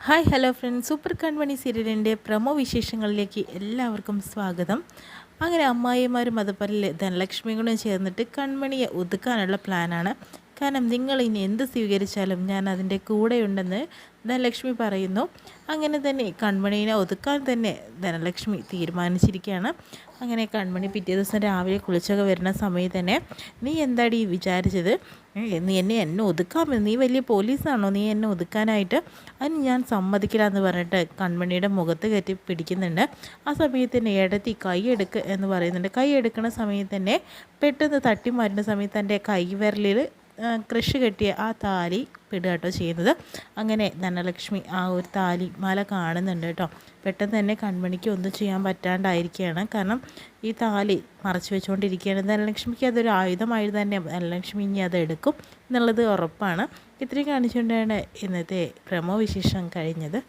Hi hello friends, super കൺമണി സീരിയലിൻ്റെ promo വിശേഷങ്ങളിലേക്ക് എല്ലാവർക്കും സ്വാഗതം. അങ്ങനെ അമ്മായിമാരും അതുപോലെ ധനലക്ഷ്മിയും കൂടെ ചേർന്നിട്ട് കൺമണിയെ ഒതുക്കാനുള്ള പ്ലാനാണ്. കാരണം നിങ്ങൾ ഇനി എന്ത് സ്വീകരിച്ചാലും ഞാൻ അതിൻ്റെ കൂടെയുണ്ടെന്ന് ധനലക്ഷ്മി പറയുന്നു. അങ്ങനെ തന്നെ കൺമണീനെ ഒതുക്കാൻ തന്നെ ധനലക്ഷ്മി തീരുമാനിച്ചിരിക്കുകയാണ്. അങ്ങനെ കൺമണി പിറ്റേ ദിവസം രാവിലെ കുളിച്ചൊക്കെ വരുന്ന സമയത്ത് തന്നെ, നീ എന്താടി വിചാരിച്ചത്? നീ എന്നെ ഒതുക്കാമെന്ന്? നീ വലിയ പോലീസാണോ നീ എന്നെ ഒതുക്കാനായിട്ട്? അതിന് ഞാൻ സമ്മതിക്കില്ല എന്ന് പറഞ്ഞിട്ട് കൺമണിയുടെ മുഖത്ത് കയറ്റി പിടിക്കുന്നുണ്ട്. ആ സമയത്ത് തന്നെ ഇടത്തി കൈ എടുക്ക് എന്ന് പറയുന്നുണ്ട്. കൈ എടുക്കുന്ന സമയത്ത് തന്നെ പെട്ടെന്ന് തട്ടി മാറ്റുന്ന സമയത്ത് എൻ്റെ കൈവിരലിൽ കൃഷി കെട്ടിയ ആ താലി പിടുക കേട്ടോ ചെയ്യുന്നത്. അങ്ങനെ ധനലക്ഷ്മി ആ ഒരു താലി മാല കാണുന്നുണ്ട് കേട്ടോ. പെട്ടെന്ന് തന്നെ കൺമണിക്ക് ഒന്നും ചെയ്യാൻ പറ്റാണ്ടായിരിക്കുകയാണ്. കാരണം ഈ താലി മറച്ചു വെച്ചുകൊണ്ടിരിക്കുകയാണ്. ധനലക്ഷ്മിക്ക് അതൊരു ആയുധമായി തന്നെ ധനലക്ഷ്മി ഇനി അതെടുക്കും എന്നുള്ളത് ഉറപ്പാണ്. ഇത്രയും കാണിച്ചുകൊണ്ടാണ് ഇന്നത്തെ പ്രമോ വിശേഷം കഴിഞ്ഞത്.